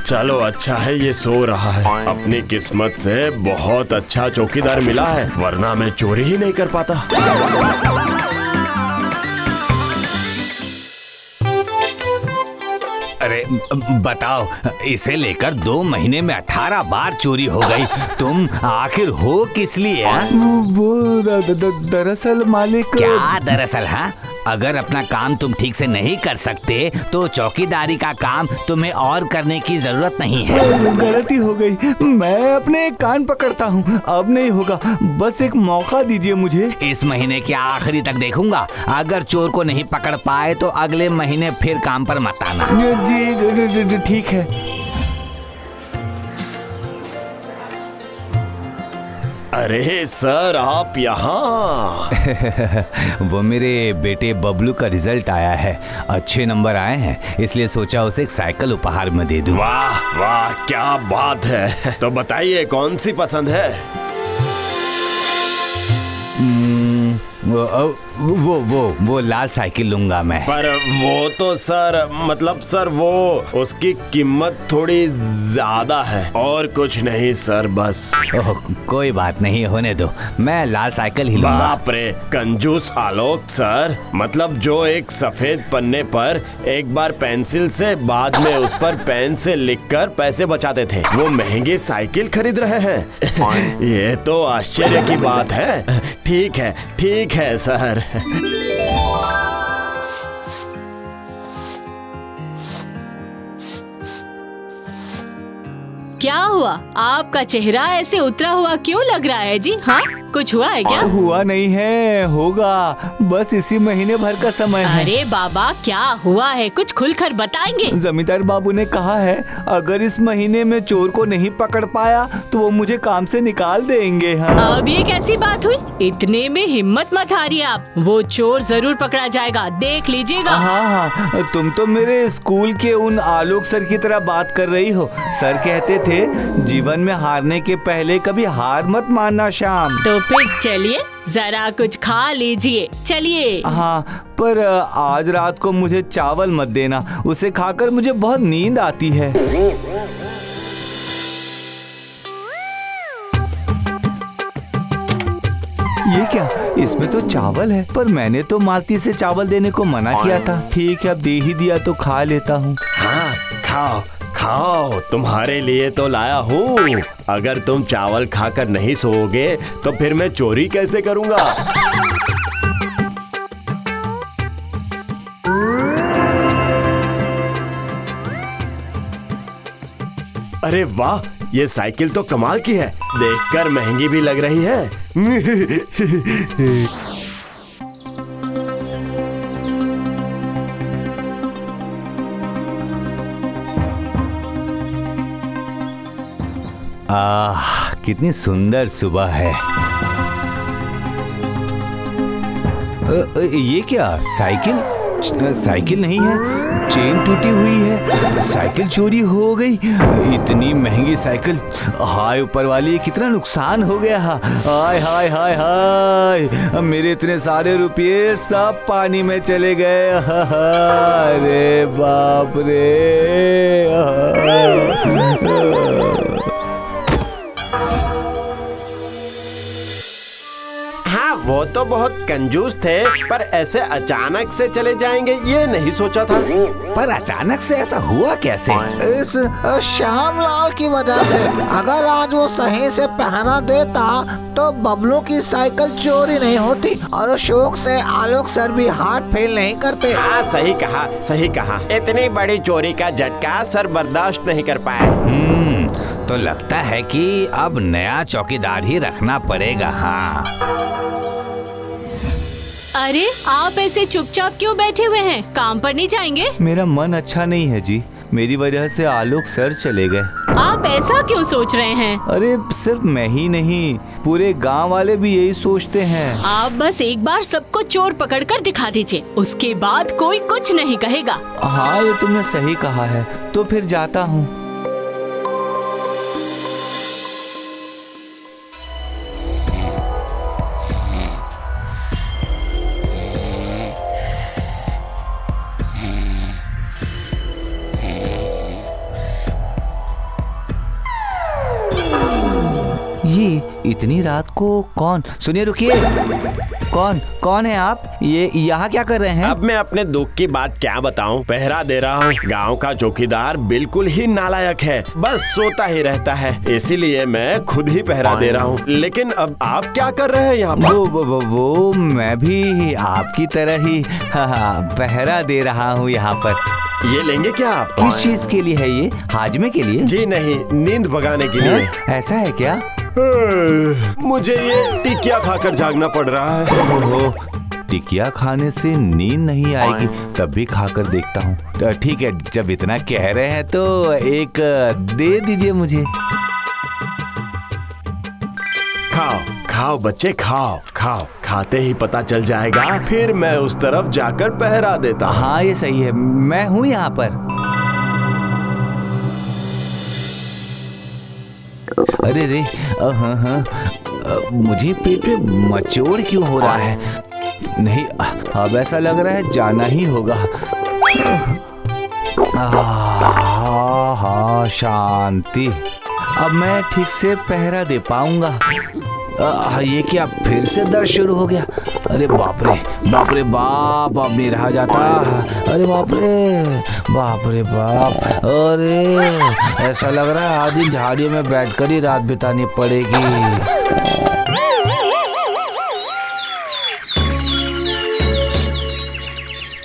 चलो अच्छा है ये सो रहा है। अपनी किस्मत से बहुत अच्छा चौकीदार मिला है, वरना मैं चोरी ही नहीं कर पाता। अरे बताओ, इसे लेकर 2 महीने में 18 बार चोरी हो गई। तुम आखिर हो किस लिए? वो दरअसल मालिक। क्या दरअसल? हाँ, अगर अपना काम तुम ठीक से नहीं कर सकते तो चौकीदारी का काम तुम्हें और करने की जरूरत नहीं है। गलती हो गई, मैं अपने कान पकड़ता हूँ, अब नहीं होगा, बस एक मौका दीजिए मुझे। इस महीने के आखिरी तक देखूंगा, अगर चोर को नहीं पकड़ पाए तो अगले महीने फिर काम पर मत आना। जी ठीक है। अरे सर आप यहाँ। वो मेरे बेटे बबलू का रिजल्ट आया है, अच्छे नंबर आए हैं, इसलिए सोचा उसे एक साइकिल उपहार में दे दूं। वाह वाह क्या बात है। तो बताइए कौन सी पसंद है? वो लाल साइकिल लूंगा मैं। पर वो तो सर मतलब सर वो उसकी कीमत थोड़ी ज्यादा है। और कुछ नहीं सर, बस। ओह, कोई बात नहीं, होने दो, मैं लाल साइकिल ही लूंगा। बाप रे, कंजूस आलोक सर। मतलब जो एक सफेद पन्ने पर एक बार पेंसिल से बाद में उस पर पेन से लिखकर पैसे बचाते थे, वो महंगी साइकिल खरीद रहे हैं। ये तो आश्चर्य की बात है। ठीक है सर। क्या हुआ? आपका चेहरा ऐसे उतरा हुआ क्यों लग रहा है जी? हाँ, कुछ हुआ है क्या? हुआ नहीं है, होगा, बस इसी महीने भर का समय है। अरे बाबा क्या हुआ है, कुछ खुलकर बताएंगे? जमींदार बाबू ने कहा है अगर इस महीने में चोर को नहीं पकड़ पाया तो वो मुझे काम से निकाल देंगे। हाँ। अब ये कैसी बात हुई? इतने में हिम्मत मत हारिए आप, वो चोर जरूर पकड़ा जाएगा, देख लीजिएगा। हाँ, तुम तो मेरे स्कूल के उन आलोक सर की तरह बात कर रही हो। सर कहते थे जीवन में हारने के पहले कभी हार मत मानना श्याम। तो फिर चलिए जरा कुछ खा लीजिए, चलिए। हाँ, पर आज रात को मुझे चावल मत देना, उसे खाकर मुझे बहुत नींद आती है। ये क्या? इसमें तो चावल है, पर मैंने तो मालती से चावल देने को मना किया था। ठीक है, अब दे ही दिया तो खा लेता हूँ। हाँ खाओ खाओ, तुम्हारे लिए तो लाया हूँ। अगर तुम चावल खाकर नहीं सोओगे तो फिर मैं चोरी कैसे करूँगा? अरे वाह, ये साइकिल तो कमाल की है, देखकर महंगी भी लग रही है। कितनी सुंदर सुबह है। ये क्या? साइकिल नहीं है, चेन टूटी हुई है, साइकिल चोरी हो गई। इतनी महंगी साइकिल, हाय ऊपर वाली, कितना नुकसान हो गया। हाय हाय हाय हाय, मेरे इतने सारे रुपये सब पानी में चले गए। अरे बाप रे। हाँ वो तो बहुत कंजूस थे, पर ऐसे अचानक से चले जाएंगे ये नहीं सोचा था। पर अचानक से ऐसा हुआ कैसे? इस श्यामलाल की वजह से। अगर आज वो सही से पहना देता तो बबलू की साइकिल चोरी नहीं होती और अशोक से आलोक सर भी हाथ फेल नहीं करते। हाँ सही कहा। इतनी बड़ी चोरी का झटका सर बर्दाश्त नहीं कर पाए। तो लगता है कि अब नया चौकीदार ही रखना पड़ेगा। हाँ। अरे आप ऐसे चुपचाप क्यों बैठे हुए हैं? काम पर नहीं जाएंगे? मेरा मन अच्छा नहीं है जी, मेरी वजह से आलोक सर चले गए। आप ऐसा क्यों सोच रहे हैं? अरे सिर्फ मैं ही नहीं, पूरे गांव वाले भी यही सोचते हैं। आप बस एक बार सबको चोर पकड़कर दिखा दीजिए, उसके बाद कोई कुछ नहीं कहेगा। हाँ ये तुमने सही कहा है, तो फिर जाता हूँ। इतनी रात को कौन? सुनिए, रुकिए। कौन है आप? ये यहाँ क्या कर रहे हैं? अब मैं अपने दुख की बात क्या बताऊं? पहरा दे रहा हूँ। गांव का चौकीदार बिल्कुल ही नालायक है, बस सोता ही रहता है, इसीलिए मैं खुद ही पहरा दे रहा हूँ। लेकिन अब आप क्या कर रहे हैं यहाँ पर? वो मैं भी आपकी तरह ही पहरा दे रहा हूँ यहाँ पर। ये लेंगे क्या आप? किस चीज के लिए है ये? हाजमे के लिए? जी नहीं, नींद भगाने के लिए। ऐसा है क्या? मुझे ये टिकिया खाकर जागना पड़ रहा है। ओहो, टिकिया खाने से नींद नहीं आएगी, तब भी खाकर देखता हूँ। ठीक है, जब इतना कह रहे हैं तो एक दे दीजिए मुझे। खाओ खाओ बच्चे, खाओ खाओ, खाते ही पता चल जाएगा, फिर मैं उस तरफ जाकर पहरा देता हूँ। हाँ, ये सही है, मैं हूँ यहाँ पर। अरे रे, मुझे पेट में मचोड़ क्यों हो रहा है? नहीं, अब ऐसा लग रहा है जाना ही होगा। हाँ, शांति। अब मैं ठीक से पहरा दे पाऊंगा। ये क्या फिर से दर्द शुरू हो गया? अरे बाप रे बाप, अब नहीं रहा जाता। अरे बाप रे बाप। अरे ऐसा लग रहा है आज इन झाड़ियों में बैठकर ही रात बितानी पड़ेगी।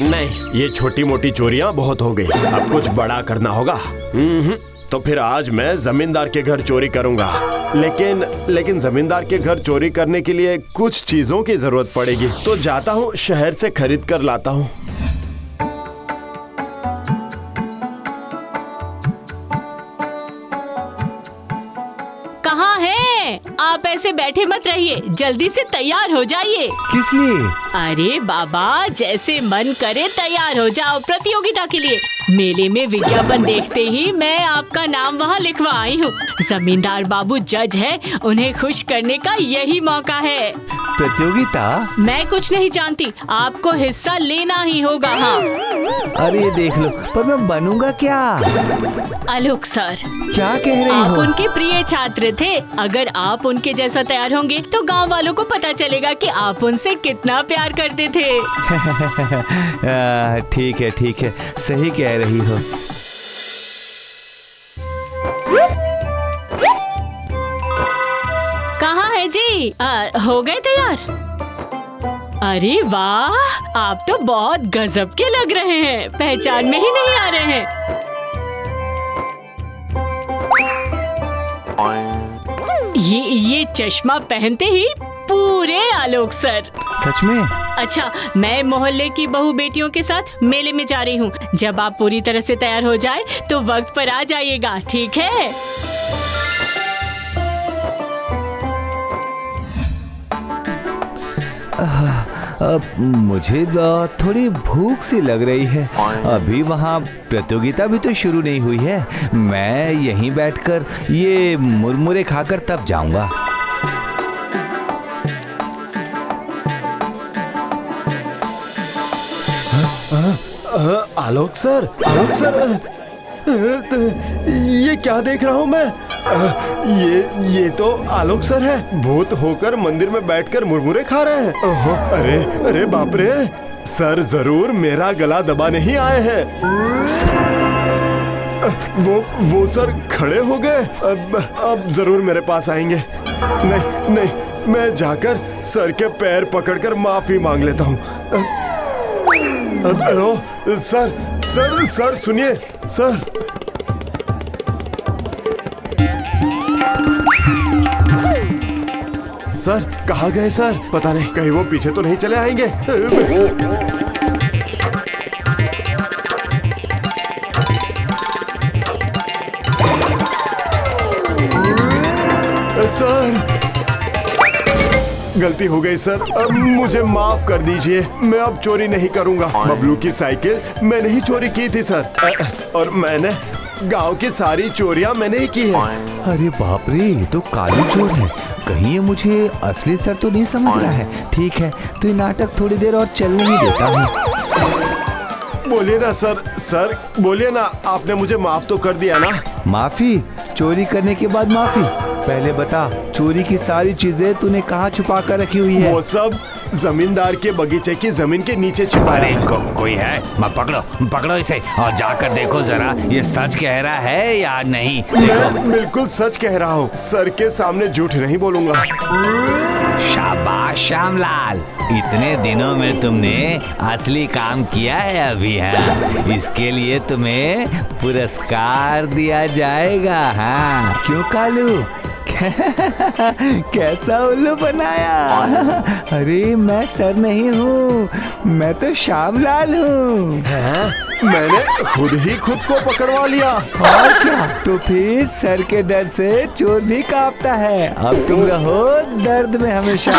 नहीं, ये छोटी मोटी चोरियां बहुत हो गई, अब कुछ बड़ा करना होगा। तो फिर आज मैं जमींदार के घर चोरी करूंगा। लेकिन जमींदार के घर चोरी करने के लिए कुछ चीजों की जरूरत पड़ेगी, तो जाता हूँ शहर से खरीद कर लाता हूँ। कहाँ हैं? आप ऐसे बैठे मत रहिए, जल्दी से तैयार हो जाइए। किस लिए? अरे बाबा, जैसे मन करे तैयार हो जाओ प्रतियोगिता के लिए। मेले में विज्ञापन देखते ही मैं आपका नाम वहाँ लिखवा आई हूँ। जमींदार बाबू जज है, उन्हें खुश करने का यही मौका है। प्रतियोगिता? मैं कुछ नहीं जानती, आपको हिस्सा लेना ही होगा। हाँ। अरे ये देख लो, पर मैं बनूंगा क्या? आलोक सर, क्या कह रही आप हो? उनके प्रिय छात्र थे। अगर आप उनके जैसा तैयार होंगे तो गांव वालों को पता चलेगा कि आप उनसे कितना प्यार करते थे। ठीक है, सही कह रही हो। कहाँ है जी? हो गए तैयार? अरे वाह, आप तो बहुत गजब के लग रहे हैं, पहचान में ही नहीं आ रहे हैं। ये चश्मा पहनते ही पूरे आलोक सर। सच में? अच्छा, मैं मोहल्ले की बहू बेटियों के साथ मेले में जा रही हूँ। जब आप पूरी तरह से तैयार हो जाए तो वक्त पर आ जाइएगा, ठीक है? मुझे थोड़ी भूख सी लग रही है। अभी वहाँ प्रतियोगिता भी तो शुरू नहीं हुई है। मैं यहीं बैठकर ये मुरमुरे खाकर तब जाऊंगा। आलोक सर, ये क्या देख रहा हूँ मैं? ये तो आलोक सर है, भूत होकर मंदिर में बैठकर मुरमुरे खा रहे हैं। ओहो, अरे बाप रे, सर जरूर मेरा गला दबाने ही आए हैं। वो सर खड़े हो गए, अब जरूर मेरे पास आएंगे। नहीं, मैं जाकर सर के पैर पकड़कर माफी मांग लेता हूँ। सर सुनिए सर। सर कहाँ गए सर? पता नहीं, कहीं वो पीछे तो नहीं चले आएंगे। सर गलती हो गई सर, अब मुझे माफ कर दीजिए। मैं अब चोरी नहीं करूंगा। बबलू की साइकिल मैंने ही चोरी की थी सर, और मैंने गांव की सारी चोरियां मैंने ही की है। अरे बाप रे, ये तो कालू चोर है। कहीं ये मुझे असली सर तो नहीं समझ रहा है। ठीक है, तो ये नाटक थोड़ी देर और चलने ही देता हूँ। बोलिए ना सर बोलिए ना, आपने मुझे माफ तो कर दिया ना? माफी? चोरी करने के बाद माफी? पहले बता, चोरी की सारी चीजें तूने कहाँ छुपा कर रखी हुई है? वो सब जमींदार के बगीचे की जमीन के नीचे छुपा अरे है। कोई है? मैं पकड़ो इसे और जाकर देखो जरा ये सच कह रहा है या नहीं। देखो। मैं बिल्कुल सच कह रहा हूँ, सर के सामने झूठ नहीं बोलूंगा। शाबाश श्यामलाल, इतने दिनों में तुमने असली काम किया है अभी है। इसके लिए तुम्हें पुरस्कार दिया जाएगा। हाँ क्यों कालू? कैसा उल्लू बनाया? अरे मैं सर नहीं हूँ, मैं तो श्यामलाल हूँ। मैंने खुद को पकड़वा लिया। और क्या, तो फिर सर के डर से चोर भी कांपता है। अब तुम रहो दर्द में हमेशा।